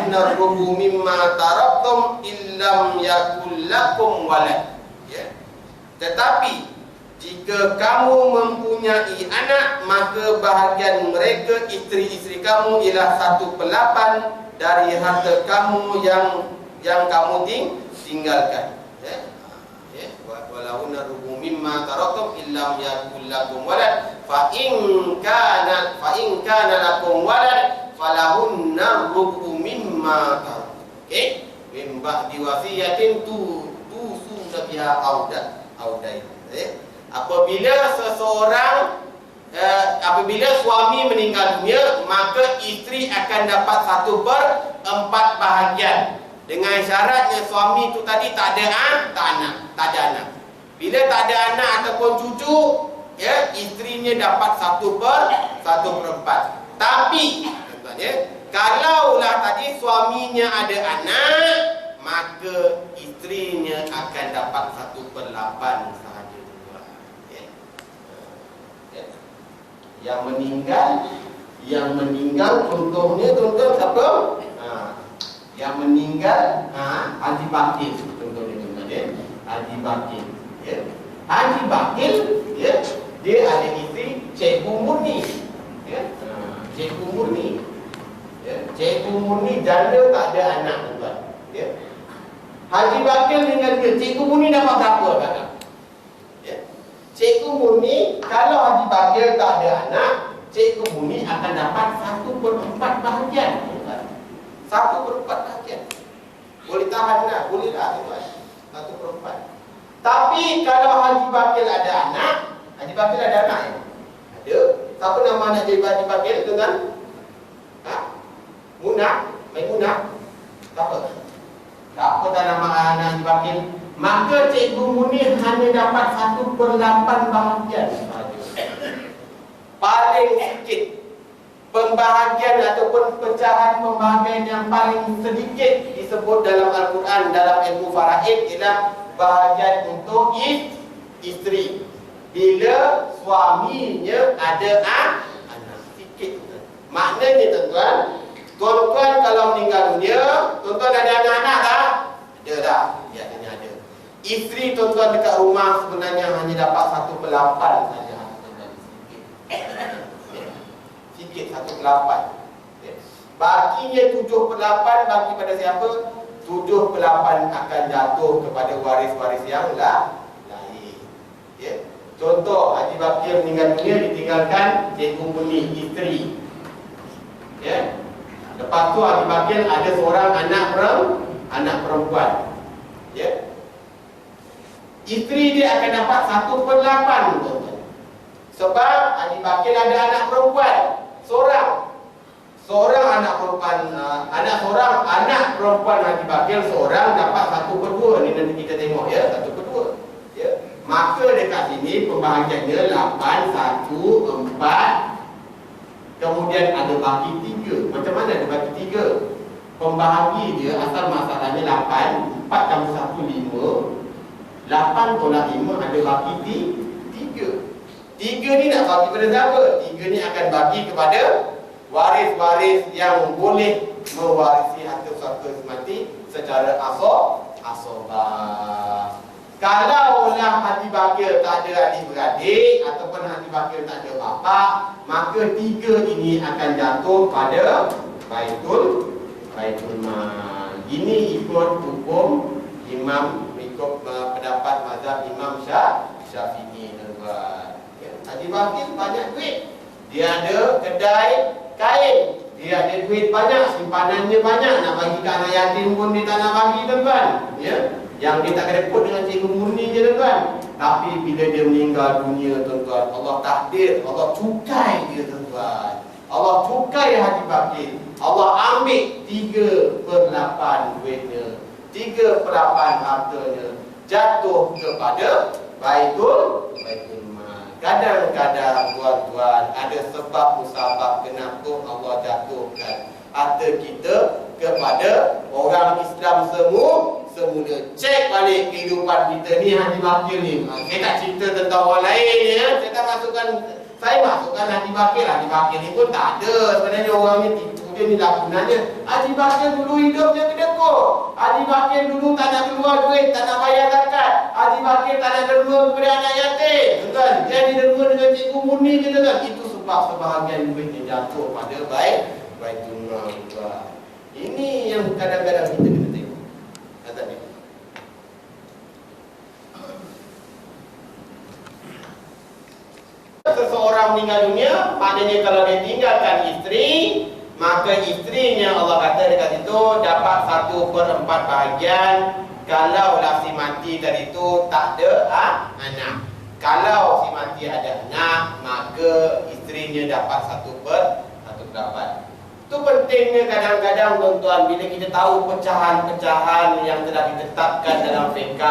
narrubu mimma taraktum illam yakul lakum walad. Ya. Tetapi jika kamu mempunyai anak, maka bahagian mereka, isteri-isteri kamu, ialah 1/8 dari harta kamu yang kamu tinggalkan. Ya. Ya. Walahunna rubu mimma taraktum illam yakul lakum walad fa in kana lakum walad falahunna rubu mimma taraktum. Okey, min ba'di wasiyatin tusuna biha audain. Apabila apabila suami meninggal dunia, maka isteri akan dapat 1/4 bahagian. Dengan syaratnya suami itu tadi tak ada anak. Bila tak ada anak ataupun cucu, ya, isterinya dapat 1/4. Tapi ya, kalaulah tadi suaminya ada anak, maka isterinya akan dapat 1/8 sahaja. Yang meninggal contohnya tuan-tuan siapa? Yang meninggal Haji Bakil contohnya tuan-tuan, ya. Haji Bakil, ya. Haji Bakil, ya, dia ada isteri Cikgu Murni, ya. Cikgu Murni, ya. Cikgu Murni janda tak ada anak tuan-tuan, ya. Haji Bakil dengan dia, Cikgu Murni dapat berapa kakak? Cikgu Murni, kalau Haji Bakil tak ada anak, Cikgu Murni akan dapat 1/4 bahagian. 1/4 bahagian. Boleh tahan lah, boleh lah tuan. 1/4. Tapi kalau Haji Bakil ada anak, Haji Bakil ada anak ya? Ada. Siapa nama anak Haji Bakil tu kan? Munah? Maimunah? Siapa? Siapa tak nama anak Haji Bakil? Maka Cikgu Murni hanya dapat 1/8 bahagian sahaja. Paling sedikit pembahagian ataupun pecahan pembahagian yang paling sedikit disebut dalam Al-Quran, dalam ilmu faraid, ialah bahagian untuk isteri bila suaminya ada anak. Sikit. Maknanya tuan-tuan kalau meninggal dunia, tuan-tuan ada anak-anak tak? Ada tak? Ya, ada. Isteri tuan-tuan dekat rumah sebenarnya hanya dapat 1/8 saja. Sikit 1/8. Bakinya 7/8 bagi pada siapa? 7/8 akan jatuh kepada waris-waris yang lain. Ya. Contoh, Haji Bakir meninggal dunia, ditinggalkan Cikgu Murni, isteri. Ya. Lepas tu Haji Bakir ada seorang anak perempuan. Ya. Isteri dia akan dapat 1/8 tuan-tuan. Sebab Haji Bakir ada anak perempuan seorang anak perempuan, anak perempuan Haji Bakir seorang dapat 1/2. Ni nanti kita tengok ya, 1/2. Ya. Maka dekat sini pembahagiannya 8, 1, 4. Kemudian ada bagi 3. Macam mana ada bagi 3? Pembahagi dia asal masalahnya 8, 4 tambah 1, 5. 8 tolak 5 ada bagi 3. 3 ni nak bagi kepada siapa? 3 ni akan bagi kepada waris-waris yang boleh mewarisi harta pusaka mati secara asobah. Kalaulah Haji Bakir tak ada adik-beradik ataupun Haji Bakir tak ada bapa, maka 3 ini akan jatuh pada Baitul Mal. Ini ikut hukum Imam, ikut pendapat mazhab Imam Syafi'i. Ya. Haji Bakir banyak duit. Dia ada kedai kain. Dia ada duit banyak, simpanannya banyak. Nak bagi ke anak yatim pun dia tak nak bagi tuan-tuan. Ya. Yang dia tak repot dengan Cikgu Murni je tuan-tuan. Tapi bila dia meninggal dunia tuan-tuan, Allah takdir, Allah cukai dia tuan-tuan. Allah cukai Haji Bakir. Allah ambil 3/8 duitnya, 3/8 hartanya jatuh kepada Baitul Mal. Kadang-kadang tuan-tuan ada sebab musabab kenapa Allah jatuhkan harta kita kepada orang Islam semula. Cek balik kehidupan kita ni, Haji Bakir ni. Saya tak cerita tentang orang lain ya. Saya masukkan Haji Bakir. Haji Bakir ni pun tak ada. Sebenarnya orang ni tipu kita ni lakonannya. Haji Bakir dulu hidupnya kedekut. Haji Bakir dulu tak nak keluar duit, tak nak bayar zakat. Haji Bakir tak nak derma kepada anak yatim. Tuan, dia derma dengan cikgu murni je tuan. Itu sebab sebahagian duitnya jatuh pada Baitul Mal. Ini yang kadang-kadang kita kena tengok. Kata ni. Seseorang meninggal dunia, maknanya kalau dia tinggalkan isteri, maka isterinya Allah kata dekat situ dapat 1/4 bahagian. Kalaulah si mati tadi itu tak ada anak. Kalau si mati ada anak, maka isterinya dapat 1/8. Itu pentingnya kadang-kadang tuan-tuan, bila kita tahu pecahan-pecahan yang telah ditetapkan dalam fiqh,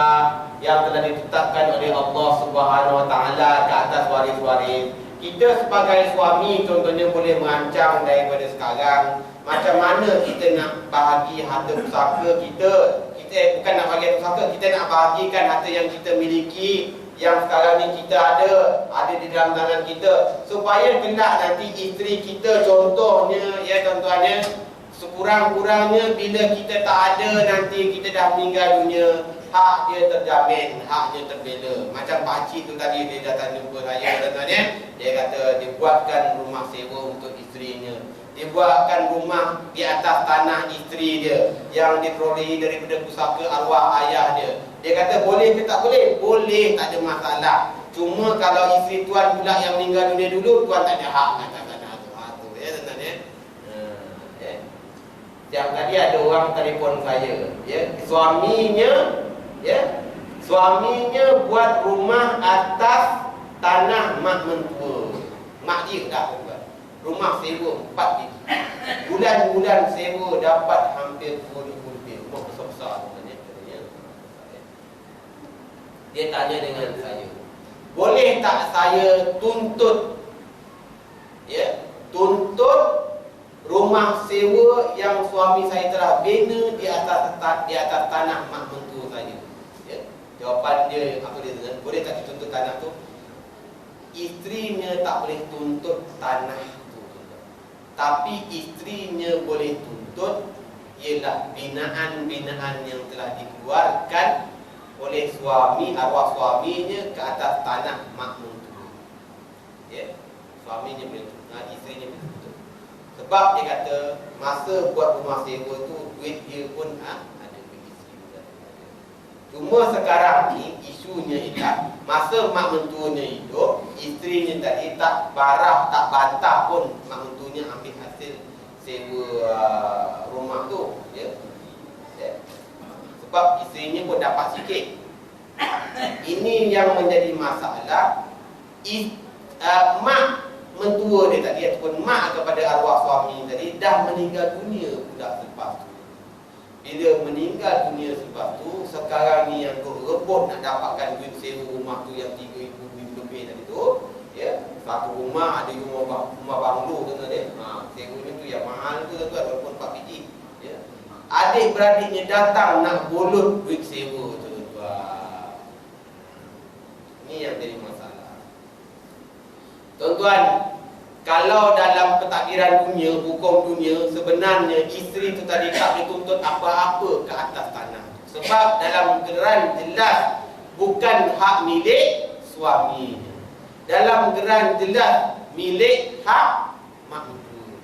yang telah ditetapkan oleh Allah Subhanahu Wa Taala ke atas waris-waris. Kita sebagai suami contohnya boleh merancang daripada sekarang macam mana kita nak bahagi harta pusaka kita. Kita bukan nak bahagi harta pusaka, kita nak bahagikan harta yang kita miliki, yang sekarang ni kita ada di dalam tangan kita, supaya kelak nanti isteri kita contohnya ya tuan-tuannya, sekurang-kurangnya bila kita tak ada nanti kita dah meninggal dunia, hak dia terjamin, haknya terbela. Macam pakcik tu tadi dia datang jumpa saya tuan-tuannya, dia kata dia buatkan rumah sewa untuk isterinya. Dia buatkan rumah di atas tanah isteri dia yang diperolehi daripada pusaka arwah ayah dia. Dia kata boleh ke tak boleh? Boleh, tak ada masalah. Cuma kalau isteri tuan pula yang meninggal dunia dulu, tuan tak ada hak atas tanah tu. Ya tuan-tuan ya. Yang tadi ada orang telefon saya, ya, suaminya buat rumah atas tanah mak mentua. Mak dia dah buat rumah sewa 4 biji. Bulan-bulan sewa dapat hampir 20,000 lebih. Rumah besar-besar sebenarnya. Dia tanya dengan saya, boleh tak saya tuntut, ya, tuntut rumah sewa yang suami saya telah bina di atas tanah mak mentua saya? Ya. Jawapan dia apa dia dengan boleh tak dituntut tanah tu? Isterinya tak boleh tuntut tanah tu, tapi isterinya boleh tuntut ialah binaan-binaan yang telah dikeluarkan oleh suami, arwah suaminya ke atas tanah mak mentua. Ya, suaminya boleh tuntut, isterinya boleh tuntut. Sebab dia kata masa buat rumah sewa tu duit dia pun ada bagi isteri juga. Cuma sekarang ni isunya ialah masa mak mentuanya hidup, isterinya tadi tak barah, tak bantah pun mak mentuanya ambil hasil sewa rumah tu, ya. Sebab isterinya pun dapat sikit. Ini yang menjadi masalah. Mak mentua dia tadi ataupun mak kepada arwah suami tadi dah meninggal dunia pula selepas tu. Bila meninggal dunia selepas tu, sekarang ni yang rebut nak dapatkan duit sewa rumah tu yang 3,000 lebih tadi tu, ya. Satu rumah ada rumah banglo tuan-tuan dia. Sewanya tu yang mahal tu tuan-tuan, walaupun 4 biji, ya. Adik-beradiknya datang nak bolut duit sewa tu tuan-tuan. Ini yang jadi masalah. Tuan-tuan, kalau dalam pentadbiran dunia, hukum dunia, sebenarnya isteri itu tadi tak dituntut apa-apa ke atas tanah. Sebab dalam geran jelas bukan hak milik suami. Dalam geran jelas milik hak mak mentua.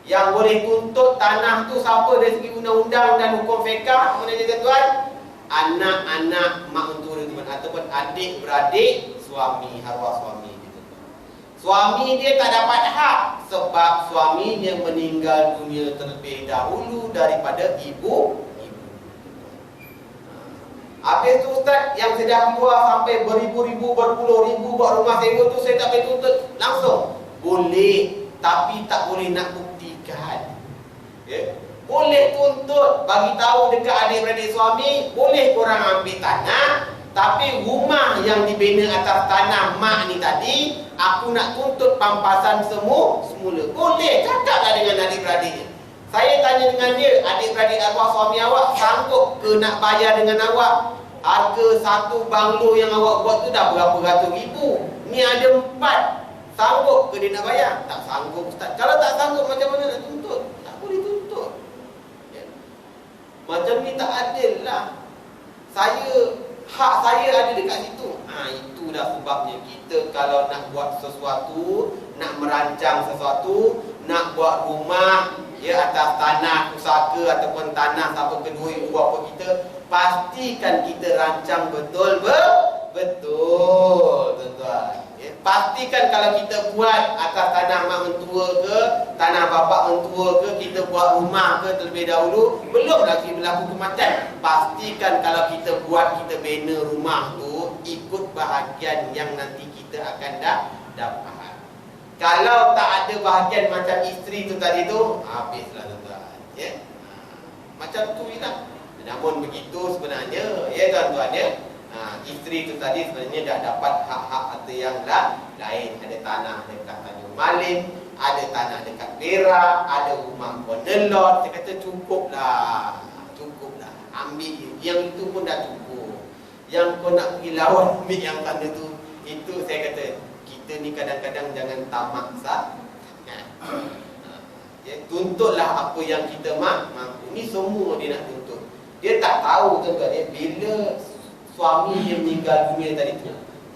Yang boleh tuntut tanah tu siapa dari segi undang-undang dan hukum fiqh? Mana dia tuan? Anak-anak mak mentua ataupun adik-beradik suami, arwah suami. Suami dia tak dapat hak sebab suaminya meninggal dunia terlebih dahulu daripada ibu. Habis tu ustaz, yang sudah keluar sampai beribu-ribu, berpuluh ribu buat rumah sewa tu saya tak boleh tuntut langsung. Boleh, tapi tak boleh nak buktikan. Ya? Boleh tuntut, bagi tahu dekat adik-beradik suami, boleh korang ambil tanah, tapi rumah yang dibina atas tanah mak ni tadi, aku nak tuntut pampasan semula. Boleh, cakaplah dengan adik-beradiknya. Saya tanya dengan dia, adik-beradik arwah suami awak sanggup ke nak bayar dengan awak? Harga satu banglo yang awak buat tu dah berapa ratus ribu. Ni ada 4 Sanggup ke dia nak bayar? Tak sanggup Ustaz. Kalau tak sanggup macam mana nak tuntut? Tak boleh tuntut. Ya. Macam ni tak adil lah. Hak saya ada dekat situ. Itulah sebabnya kita kalau nak buat sesuatu, nak merancang sesuatu, nak buat rumah atas tanah pusaka ataupun tanah siapa kedua ibu bapa kita, pastikan kita rancang betul tuan-tuan. Pastikan kalau kita buat atas tanah mak mentua ke, tanah bapak mentua ke, kita buat rumah ke terlebih dahulu, belum lagi berlaku kematian. Pastikan kalau kita buat, kita bina rumah tu ikut bahagian yang nanti kita akan dapat. Kalau tak ada bahagian macam isteri tu tadi tu, habislah tuan-tuan. Macam tu lah. Namun begitu sebenarnya, tuan-tuan isteri tu tadi sebenarnya dah dapat hak-hak harta yang lain. Ada tanah dekat Tanjung Malim, ada tanah dekat Perak, ada rumah Penelot. Dia kata cukuplah. Ambil yang itu pun dah cukup. Yang kau nak pergi lawan ambil yang sana tu. Itu saya kata, kita ni kadang-kadang jangan tamak sangat. Tuntutlah apa yang kita mampu. Ni semua dia nak tuntut. Dia tak tahu tuan-tuan, bila suami yang meninggal dunia tadi tu,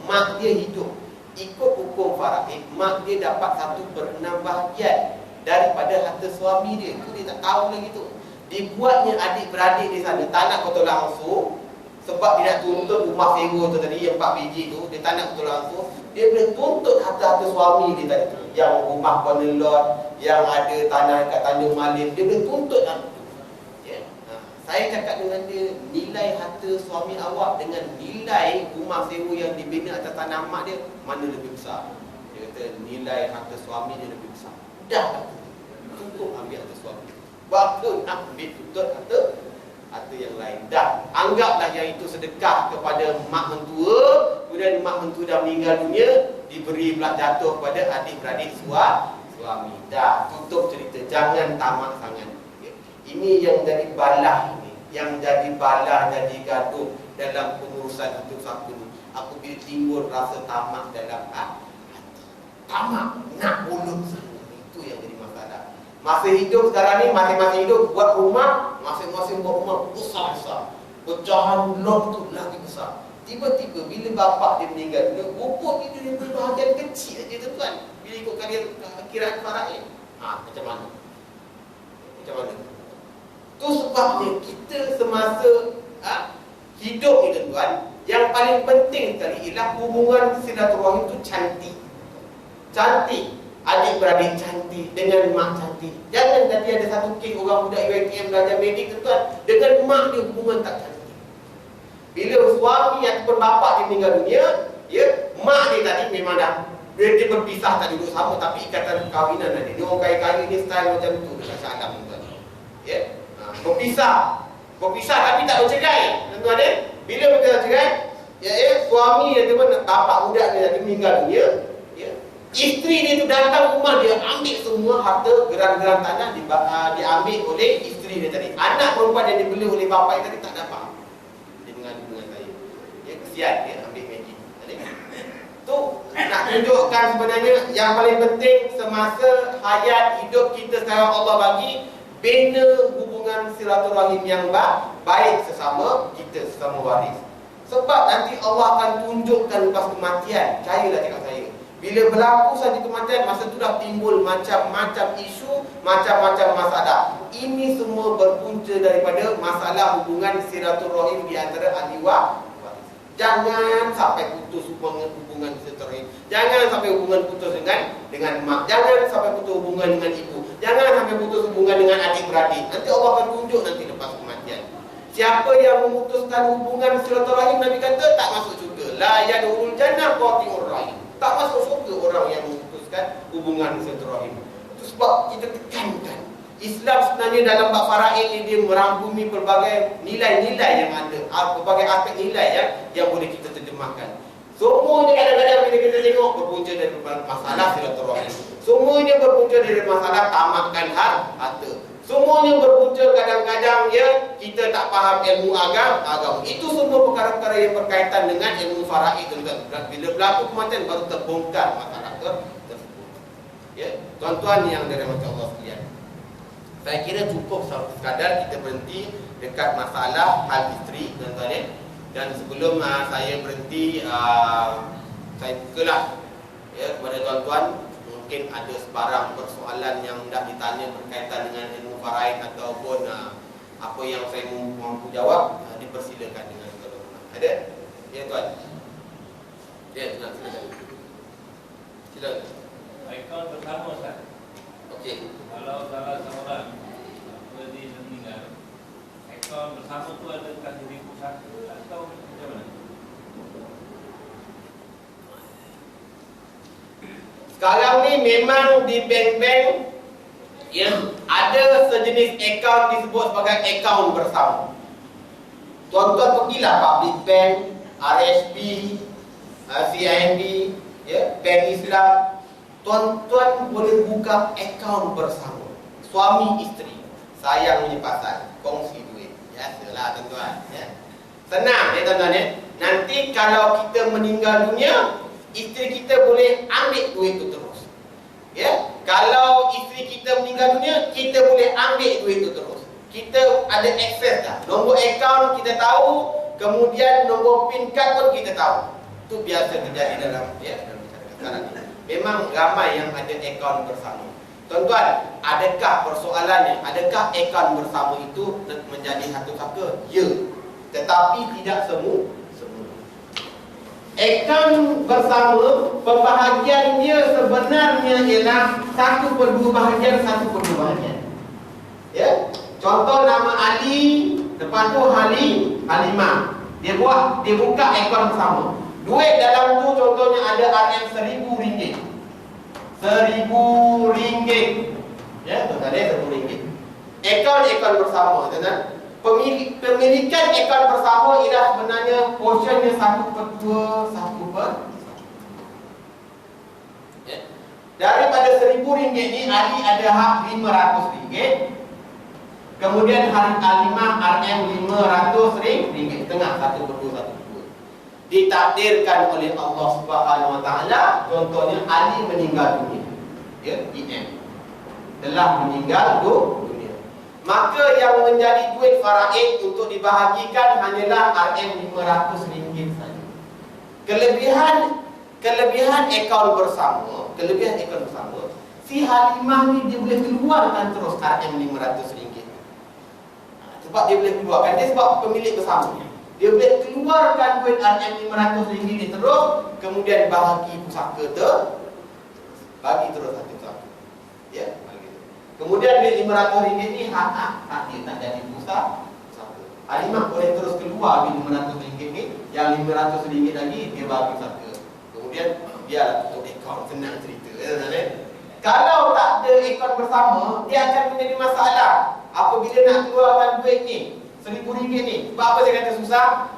mak dia hidup. Ikut hukum faraid, mak dia dapat 1/6 bahagian daripada harta suami dia. Itu dia tak tahu lagi tu. Dibuatnya adik-beradik di sana tak nak betul langsung. Sebab dia nak tuntut rumah sewa tu tadi, yang 4 biji tu, dia tak nak betul langsung. Dia boleh tuntut harta-harta suami dia tadi tu, yang rumah Penelot, yang ada tanah dekat Tanjung Malim. Dia boleh tuntut lah. Saya cakap dengan dia, nilai harta suami awak dengan nilai rumah sewa yang dibina atas tanah mak dia, mana lebih besar? Dia kata nilai harta suami dia lebih besar. Dah tuntut ambil harta suami. Waktu nak ambil tuntut harta yang lain. Dah anggaplah yang itu sedekah kepada mak mentua. Kemudian mak mentua dah meninggal dunia, diberi pula jatuh kepada adik-beradik suami. Dah tutup cerita. Jangan tamak sangat. Ini yang jadi balah ini, yang jadi balah, jadi gaduh dalam pengurusan hidup satu ni. Apabila timbul rasa tamak dalam hati. Tamak, nak mulut sana. Itu yang jadi masalah. Masa hidup sekarang ni, masing-masing hidup buat rumah, masing-masing buat rumah besar-besar. Pecahan lot tu lagi besar. Tiba-tiba bila bapak dia meninggal dunia, rupa dia berbahagian kecil aja tuan-tuan. Bila ikut kiraan faraid. Macam mana? Itu sebabnya kita semasa hidup ni tuan-tuan, yang paling penting sekali ialah hubungan silaturahim itu cantik. Adik-beradik cantik, dengan mak cantik. Jangan nanti ada satu kes orang budak UiTM belajar medik tuan-tuan, dengan mak dia hubungan tak cantik. Bila suami ataupun bapak dia meninggal dunia, mak dia tadi memang dah dia berpisah, tak duduk sama, tapi ikatan perkahwinan ada. Dia orang kaya-kaya ni style macam tu dekat Salam tuan. Berpisah tapi tak bercerai. Tuan-tuan bila mereka cerai, suami ataupun bapak budak dia tadi meninggal dunia, isteri dia tu datang rumah dia, ambil semua harta geran-geran tanah diambil oleh isteri dia tadi. Anak perempuan yang dibeli oleh bapak dia tadi tak dapat. Dia dengan saya. Kesian dia ambil magic. Tu nak tunjukkan sebenarnya yang paling penting semasa hayat hidup kita sekarang, Allah bagi bina hubungan silaturahim yang baik sesama kita, sesama waris. Sebab nanti Allah akan tunjukkan lepas kematian. Percayalah cakap saya. Bila berlaku saja kematian, masa tu dah timbul macam-macam isu, macam-macam masalah. Ini semua berpunca daripada masalah hubungan silaturahim di antara ahli waris. Jangan sampai putus hubungan silaturahim. Jangan sampai hubungan putus dengan mak. Jangan sampai putus hubungan dengan ibu. Jangan sampai putus hubungan dengan adik-beradik. Nanti Allah akan tunjuk nanti lepas kematian. Siapa yang memutuskan hubungan silaturahim, Nabi kata tak masuk syurga. La yadkhulul jannah qati'ur rahim. Tak masuk syurga orang yang memutuskan hubungan silaturahim. Itu sebab kita tekankan Islam sebenarnya dalam bab faraid ini dia merangkumi pelbagai nilai-nilai yang ada, pelbagai aspek nilai yang boleh kita terjemahkan. Semuanya kadang-kadang bila kita tengok berpunca dari masalah silaturahim. Semuanya berpunca dari masalah tamakkan harta. Semuanya berpunca kadang-kadang kita tak faham ilmu agama. Itu semua perkara-perkara yang berkaitan dengan ilmu faraid tuan-tuan. Bila berlaku kematian baru terbongkar masalah tersebut. Ya, tuan-tuan yang dirahmati Allah sekalian. Saya kira cukup sekadar kita berhenti dekat masalah hal isteri, tuan-tuan ya. Dan sebelum saya berhenti, saya bukalah ya kepada tuan-tuan, mungkin ada sebarang persoalan yang dah ditanya berkaitan dengan ilmu faraid ataupun apa yang saya mampu jawab, dipersilakan dengan tuan-tuan. Ada? Ya tuan. Ya, silakan. Silakan. Akaun bersama Ustaz. Okey. Kalau salah seorang dia meninggal, akaun bersama tu adakah diri pusaka atau macam mana? Sekarang ni memang di bank-bank yang ada sejenis akaun disebut sebagai akaun bersama. Tuan-tuan pergilah public bank, RSB, CIMB, ya, bank Islam. Tuan-tuan boleh buka akaun bersama. Suami isteri, sayang punya pasal, kongsi duit. Biasalah tuan-tuan, ya. Senang ya tuan-tuan ya. Nanti kalau kita meninggal dunia, isteri kita boleh ambil duit itu terus. Ya, kalau isteri kita meninggal dunia, kita boleh ambil duit itu terus. Kita ada akses dah. Nombor akaun kita tahu, kemudian nombor PIN kad pun kita tahu. Itu biasa terjadi dalam dalam sekarang ini. Memang ramai yang ada akaun bersama. Tuan-tuan, adakah persoalannya? Adakah akaun bersama itu menjadi satu saka? Ya. Tetapi tidak semua. Akaun bersama, pembahagian dia sebenarnya ialah 1/2 bahagian, 1/2 bahagian. Ya. Contoh nama Ali, depan tu Halimah. Dia buka akaun bersama. Duit dalam tu contohnya ada RM RM1,000. RM1,000. Ya, tuan-tuan ya, RM1,000. Akaun bersama, tuan-tuan. Pemilikan akaun bersama ialah sebenarnya portionnya 1/2, 1/1. Ya. Daripada RM1,000 ni Ali ada hak RM500. Kemudian Halimah RM500, tengah 1/2. Ditakdirkan oleh Allah Subhanahu Wa Taala, contohnya Ali meninggal dunia. Ya, IM telah meninggal dunia. Maka yang menjadi duit faraid untuk dibahagikan hanyalah RM500 saja. Kelebihan akaun bersama, si Halimah ni dia boleh keluarkan terus RM500. Sebab dia boleh keluarkan, dia sebab pemilik bersama. Dia boleh keluarkan duit RM500 ni terus, kemudian bahagi pusaka bagi terus satu pusaka. Ya, bagi. Kemudian duit RM500 ni hak dia tak jadi pusaka. Halimah boleh terus keluar duit RM500 ni, yang RM500 lagi dia bagi pusaka. Kemudian biar tutup akaun, senang cerita. Kalau tak ada akaun bersama, dia akan menjadi masalah apabila nak keluarkan duit ni RM1,000 ni. Sebab apa saya kata susah?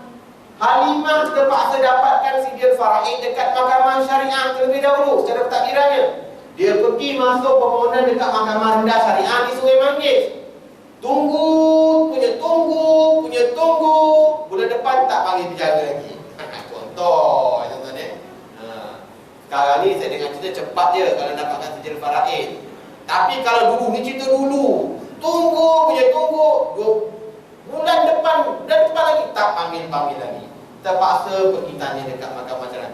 Halimah terpaksa dapatkan sidil faraid dekat mahkamah syariah terlebih dahulu secara pentadbirannya. Dia pergi masuk permohonan dekat mahkamah rendah syariah di Sungai Manggis. Tunggu. Bulan depan tak panggil penjaga lagi. Contoh, tuan-tuan ya. Sekarang ni saya dengar cerita cepat je kalau dapatkan sidil faraid. Tapi kalau dulu, ni cerita dulu. Tunggu. Bulan depan lagi tak panggil lagi. Terpaksa pergi tanya dekat mahkamah syariah.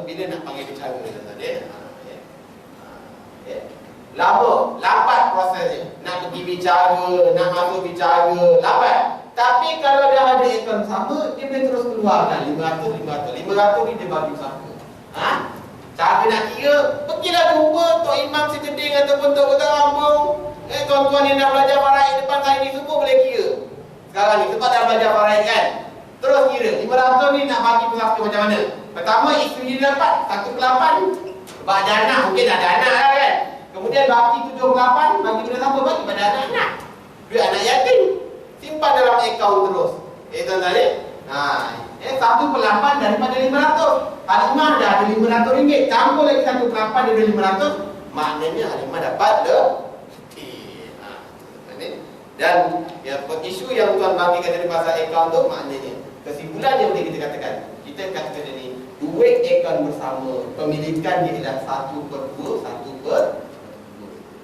Bila nak panggil bicara, tuan-tuan ya. Lambat prosesnya. Nak pergi bicara, nak masuk bicara, lambat. Tapi kalau dah ada akaun sama, dia boleh terus keluarkan RM500 ni dia bagi usaha. Cara nak kira, pergilah jumpa Tok Imam Sejeding ataupun Tok Kota Kampung. Tuan-tuan yang dah belajar faraid depan saya ni semua boleh kira. Sekarang ni sebab dah belajar faraid kan. Terus kira RM500 ni nak bagi pusaka macam mana. Pertama isteri dia dapat 1/8. Sebab ada anak, mungkin ada anak lah kan. Kemudian bagi 7/8, bagi pada siapa? Bagi pada anak-anak. Duit anak yatim, simpan dalam akaun terus. Tuan-tuan ni 1/8 daripada RM500. Halimah dah ada RM500, campur lagi 1/8 daripada RM500, maknanya Halimah dapat dan isu yang tuan bagikan dari pasal akaun tu, maknanya kesimpulan yang boleh kita katakan, kita katakan ini duit akaun bersama, pemilikan dia adalah 1/2, 1/1.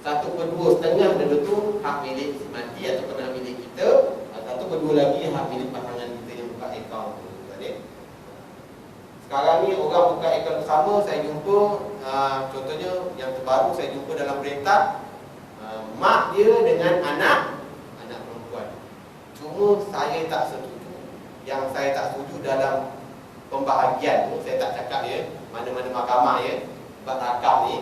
1/2 dulu tu hak milik si mati ataupun hak milik kita. 1/2 lagi hak milik pasangan kita yang buka akaun tu. Sekarang ni orang buka akaun bersama, saya jumpa contohnya yang terbaru saya jumpa dalam berita, mak dia dengan anak perempuan. Cuma saya tak setuju. Yang saya tak setuju dalam pembahagian tu, saya tak cakap ya mana-mana mahkamah ya bab rakam ni,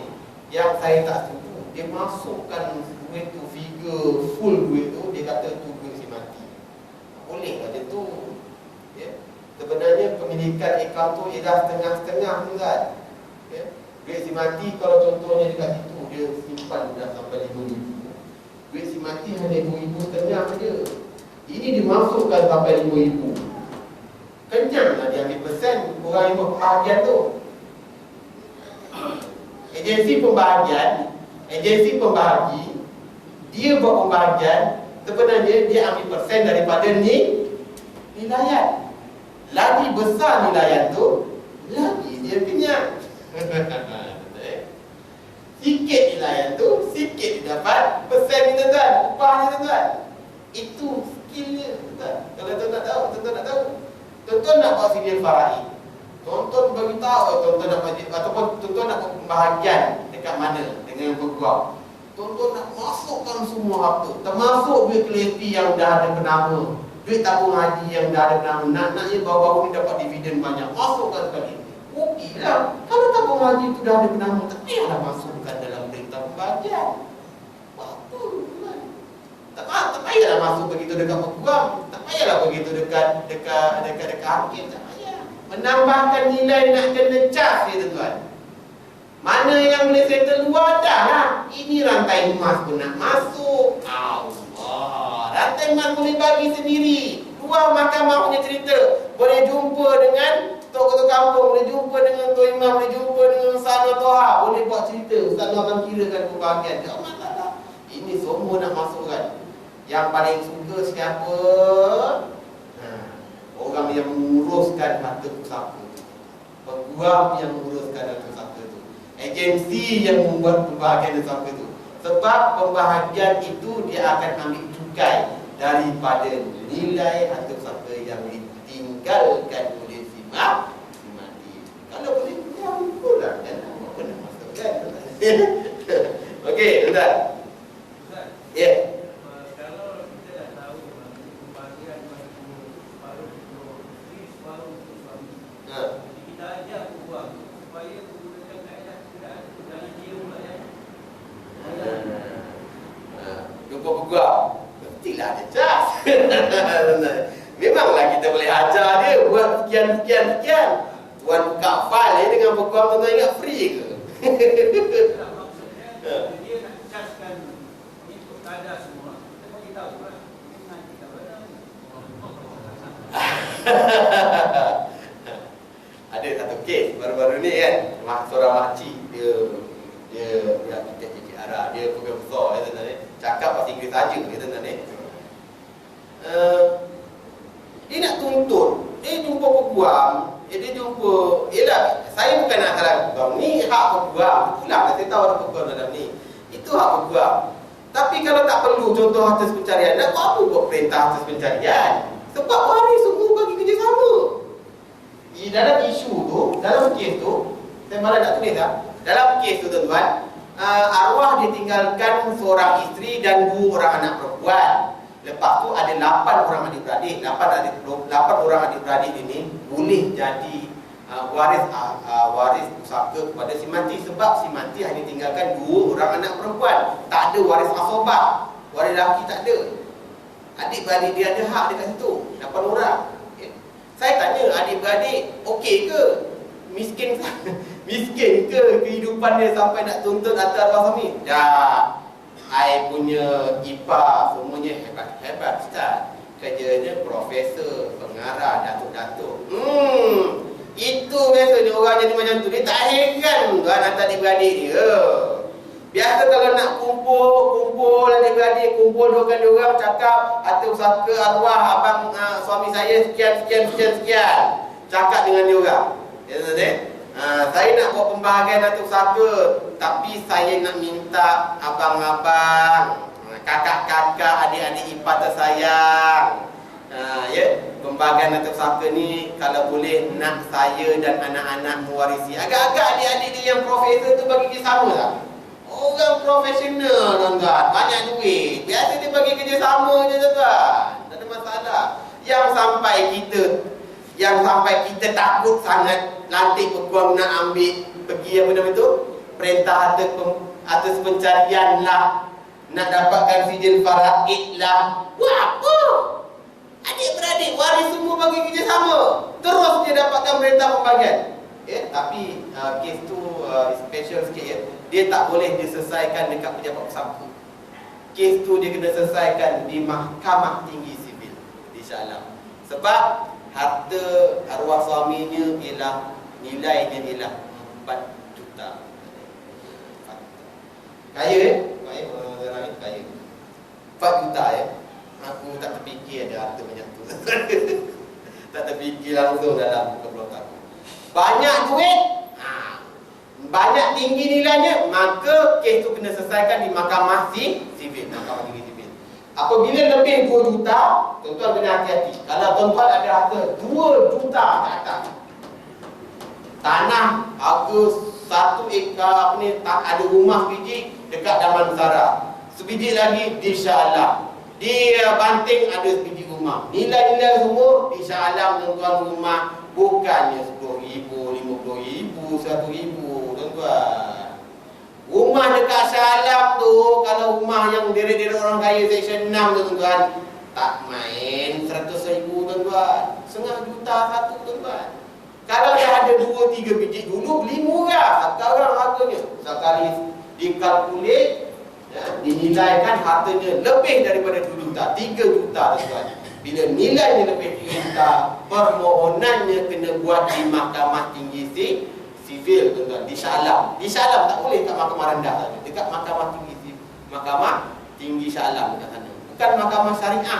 yang saya tak setuju dia masukkan duit tu, figure full duit tu, dia kata tu duit si mati. Tak boleh lah dia tu ya. Sebenarnya pemilikan akaun tu ialah setengah-setengah tu kan ya. Duit si mati kalau contohnya dekat situ dia simpan dah sampai 5,000, duit si mati hanya 2,500 saja. Ini dimasukkan sampai 5,000. Kenyanglah dia ambil persen orang yang buat pembahagian tu. Agensi pembahagi dia buat pembahagian, sebenarnya dia ambil persen daripada nilaian. Lagi besar nilaian tu, lagi dia kenyang. Sikit nilaian tu, sikit dia dapat persen ni tuan-tuan, upahnya tuan-tuan. Itu skillnya tuan-tuan. Kalau tuan nak tahu, tuan-tuan nak buat sini faraid, tuan-tuan beritahu tuan-tuan nak majlis ataupun tuan-tuan nak buat pembahagian dekat mana dengan peguam. Tuan-tuan nak masukkan semua harta, termasuk duit keleti yang dah ada penama, duit tabung haji yang dah ada penama, nak-naknya baru-baru ni dapat dividen banyak, masukkan sekali. Okeylah, kalau tabung haji itu dah ada penama, tak payahlah masukkan dalam berita pembahagian. Apa kan? Tak payahlah masuk begitu dekat peguam, tak payahlah begitu dekat hakim, tak payah. Menambahkan nilai nak kena cas ya tuan-tuan. Mana yang boleh settle luar dah lah. Ini rantai emas pun nak masuk. Allah, rantai emas boleh bagi sendiri. Luar mahkamah punya cerita. Boleh jumpa dengan Tok Ketua Kampung, boleh jumpa dengan Tok Imam, boleh jumpa dengan Sana Toha, boleh buat cerita. Ustaz akan kirakan pembahagian. Tak masalah. Ini semua nak masukkan. Yang paling suka siapa? Orang yang menguruskan harta pusaka, peguam yang menguruskan harta pusaka itu, agensi yang membuat pembahagian pusaka itu. Sebab pembahagian itu dia akan ambil cukai daripada nilai harta pusaka yang ditinggalkan oleh si mati. Kalau boleh dia pula kan apa kena masukkan. Okey, tuan. Ya. Kita ajar peguam supaya menggunakan kaedah jangan dia pula ya. Jumpa peguam, mestilah ada cas. Memanglah kita boleh ajar dia buat sekian. Tuan buka file dengan peguam, tuan ingat free ke? Maksudnya dia nak caskan itu kaedah semua. Kita bagi tahu lah. Nanti tak benar. Ada satu kes baru-baru ni kan, seorang makcik dia arah, dia program besar ya tuan-tuan ni. Cakap bahasa Inggeris saja ya tuan-tuan ni. Dia nak tuntut, dia jumpa peguam, dia jumpa, yalah, saya bukan nak salah peguam ni, hak peguam. Itulah saya tahu ada peguam dalam ni. Itu hak peguam. Tapi kalau tak perlu contoh harta pencarian, nak buat apa buat perintah harta pencarian? Sebab hari semua bagi kerjasama. Di dalam isu tu, dalam kes tu, saya malah nak tulis tak? Dalam kes tu tuan-tuan, arwah ditinggalkan seorang isteri dan 2 orang anak perempuan. Lepas tu ada 8 orang adik-beradik. 8 orang adik-beradik ini boleh jadi waris pusaka kepada si mati. Sebab si mati hanya tinggalkan 2 orang anak perempuan. Tak ada waris asobah, waris lelaki tak ada. Adik-beradik dia ada hak dekat situ, 8 orang. Saya tanya adik-beradik, okey ke? Miskin ke kehidupan dia sampai nak tuntut harta arwah suami? Dah, I punya ipar semuanya hebat-hebat Ustaz. Kerjanya profesor, pengarah, datuk-datuk. Itu biasanya orang jadi macam tu. Dia tak heran tuan hantar adik-beradik dia. Biasa kalau nak kumpul adik-beradik, kumpul diorang cakap harta pusaka arwah abang suami saya sekian. Cakap dengan diorang. Ya tuan-tuan. Saya nak buat pembahagian atau siapa, tapi saya nak minta abang-abang, kakak-kakak, adik-adik ipar tersayang, ya, pembahagian atau siapa ni kalau boleh nak saya dan anak-anak mewarisi. Agak-agak adik-adik dia yang profesor tu bagi kerja sama tak? Orang profesional tuan-tuan, banyak duit, biasa dia bagi kerja sama je tuan-tuan, tak ada masalah. Yang sampai kita takut sangat lantik peguam nak ambil pergi apa nama tu, perintah atas pencarian lah, nak dapatkan sijil faraid lah. Buat apa? Adik-beradik waris semua bagi kerja sama, terus dia dapatkan perintah pembagian. Tapi kes tu special sikit ya. Dia tak boleh diselesaikan dekat pejabat bersangkutan. Kes tu dia kena selesaikan di Mahkamah Tinggi Sivil di Shah Alam. Sebab harta arwah suaminya ialah nilainya ialah 4 juta. Kaya orang kaya. 4 juta Aku tak terfikir ada harta banyak tu. Tak terfikir langsung dalam kepala aku. Banyak duit, banyak tinggi nilainya, maka kes tu kena selesaikan di Mahkamah Sivil, Mahkamah Tinggi Sivil. Apabila lebih 2 juta, tuan-tuan kena hati-hati. Kalau tuan-tuan ada harta 2 juta ke atas, tanah harga 1 ekar ada rumah sebiji dekat Damansara, sebiji lagi di Shah Alam, di Banting ada sebiji rumah. Nilai-nilai semua di Shah Alam tuan-tuan, rumah bukannya 10,000, 50,000, 100,000 tuan-tuan. Rumah dekat Shah Alam tu, kalau rumah yang deret-deret orang kaya Seksyen 6 tu tuan-tuan, tak main 100,000 tuan-tuan, setengah juta satu tuan-tuan. Kalau dah ada 2-3 biji dulu, beli murah. Sekarang harganya sekali dikalkulit, dinilaikan hartanya lebih daripada 2 juta, 3 juta tuan-tuan. Bila nilainya lebih 3 juta, permohonannya kena buat di Mahkamah Tinggi Sivil tuan-tuan, di Shah Alam. Di Shah Alam, tak boleh kat mahkamah rendah saja, dekat Mahkamah Tinggi Sivil, Mahkamah Tinggi Shah Alam dekat sana. Bukan mahkamah syariah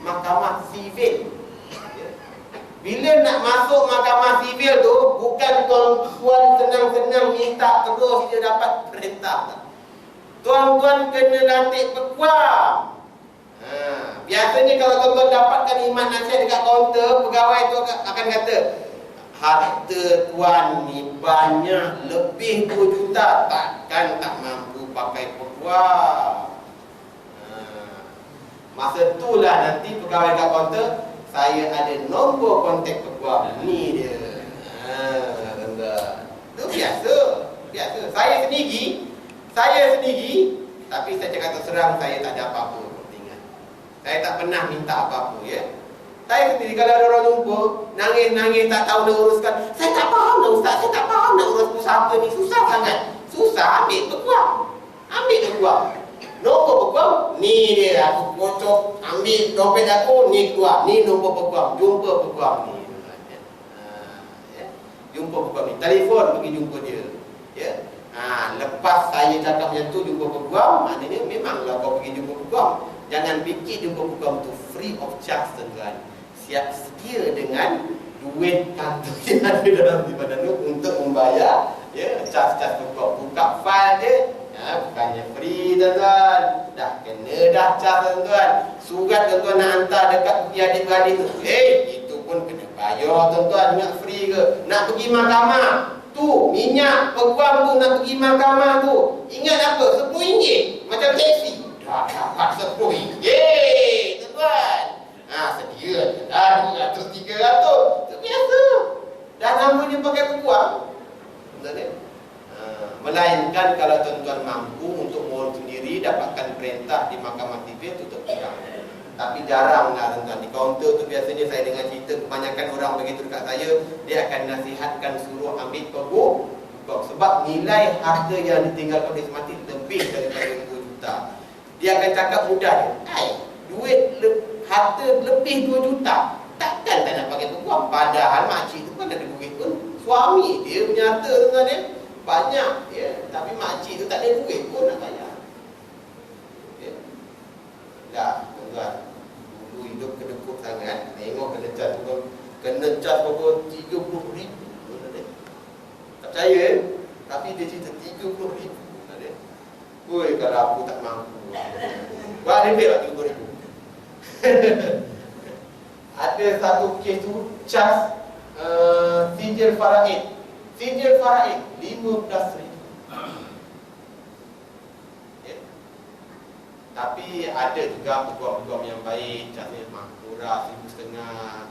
Mahkamah Sivil. Bila nak masuk Mahkamah Sivil tu, bukan tuan-tuan senang-senang minta terus dia dapat perintah. Tuan-tuan kena lantik peguam. Biasanya kalau tuan-tuan dapatkan iman nasihat dekat kaunter, pegawai tu akan kata, harta tuan ni banyak, lebih 2 juta, takkan tak mampu pakai peguam. Masa itulah nanti pegawai kat kaunter, saya ada nombor kontak peguam, ni dia. Itu biasa. Saya sendiri, tapi saya cakap terus terang, saya tak ada apa-apa kepentingan. Saya tak pernah minta apa-apa Saya sendiri kalau ada orang jumpa, nangis-nangis tak tahu nak uruskan, saya tak faham lah Ustaz, saya tak faham nak urus usaha ni, susah sangat. Susah, ambil peguam. Nombor peguam, ni dia, aku kocok, ambil dompet aku, ni keluar, ni nombor peguam, jumpa peguam ni. Jumpa peguam ni, telefon pergi jumpa dia. Lepas saya cakap macam tu, jumpa peguam, maknanya memanglah kau pergi jumpa peguam. Jangan fikir jumpa peguam tu free of charge tuan-tuan. Siap sedia dengan duit kantor yang ada dalam badan tu untuk membayar charge peguam. Buka file dia, bukannya free tuan-tuan, dah kena dah charge tuan-tuan. Surat tuan-tuan nak hantar dekat adik-beradik tu, itu pun kena bayar tuan-tuan. Ingat free ke? Nak pergi mahkamah tu, minyak peguam tu nak pergi mahkamah tu, ingat apa? RM10 macam taksi, dah dapat RM10 tuan-tuan. Sedia dah 200, 300, itu biasa. Dah namanya pakai peguam tuan-tuan. Melainkan kalau tuan-tuan mampu untuk mohon sendiri, dapatkan perintah di Mahkamah Sivil, tutup bidang. Tapi jarang lah tuan-tuan. Di kaunter tu biasanya saya dengar cerita, kebanyakan orang begitu dekat saya, dia akan nasihatkan suruh ambil peguam. Sebab nilai harta yang ditinggalkan oleh semati lebih daripada 2 juta. Dia akan cakap mudah, harta lebih 2 juta, takkan tak nak pakai peguam. Padahal makcik tu kan ada duit pun, suami dia punya harta tuan-tuan banyak tapi makcik tu tak ada duit pun nak bayar. Dah tuan-tuan, dulu hidup kedekut sangat, tengok kena cas berapa, 30,000 Ada satu kes tu cas sijil faraid. Sijil faraid 15,000. Ya. Tapi ada juga peguam-peguam yang baik, casnya murah 1,500.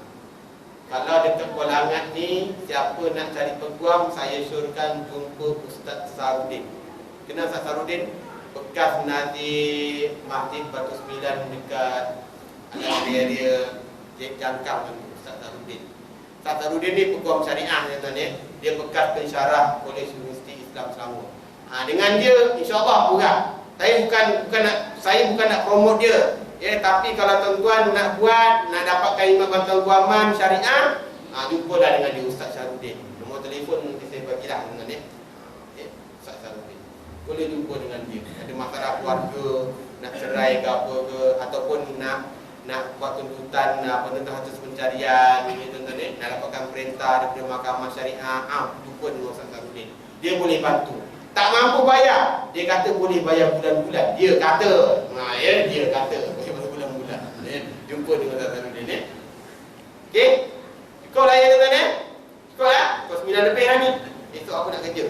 Kalau dekat Kuala Langat ni, siapa nak cari peguam, saya syorkan jumpa Ustaz Sarudin. Kenal Ustaz Sarudin? Bekas Nazir Masjid Batu Sembilan dekat area Jangkang, Ustaz Sarudin. Ustaz Sarudin ni peguam syariah, tuan-tuan. Dia bekas pensyarah Kolej Universiti Islam Selangor. Dengan dia, insya-Allah murah. Saya bukan nak promote dia. Ya, tapi kalau tuan-tuan nak buat, nak dapatkan khidmat bantuan guaman syariah, jumpalah dengan dia Ustaz Sarudin. Nombor telefon nanti saya bagilah dengan dia. Ya, Ustaz Sarudin. Boleh jumpa dengan dia. Ada masalah keluarga, nak cerai ke apa ke, ataupun nak buat tuntutan tentang hasil pencarian, tuan-tuan, nak dapatkan perintah daripada mahkamah syariah, jumpa dengan Ustaz Sarudin. Dia boleh bantu. Tak mampu bayar, dia kata boleh bayar bulan-bulan. Dia kata, dia kata boleh bayar bulan-bulan. Jumpa dengan Ustaz Sarudin. Okey? Cukup lah ya tuan-tuan. Cukup lah. Pukul 9 lebih lah ni. Esok aku nak kerja.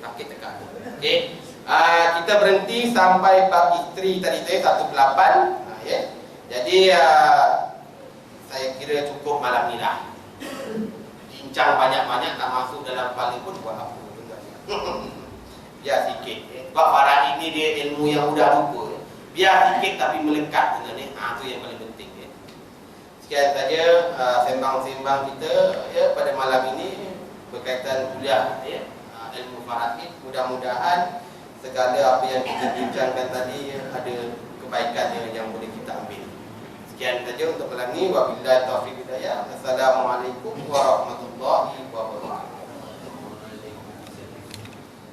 Sakit tekak. Okey. Kita berhenti sampai bab isteri tadi tu 1/8. Ya. Jadi saya kira cukup malam ni lah. Bincang banyak-banyak tak masuk dalam kepala pun buat apa. Biar sikit. Sebab Farah ini dia ilmu yang mudah lupa. Biar sikit tapi melekat dengan ni. Itu yang paling penting. Sekian saja sembang-sembang kita pada malam ini berkaitan kuliah ilmu Farah. Mudah-mudahan segala apa yang kita bincangkan tadi ada kebaikan yang boleh kita ambil. Sekian saja untuk malam ini. Wabillahi taufiq hidayah. Assalamualaikum warahmatullahi wabarakatuh.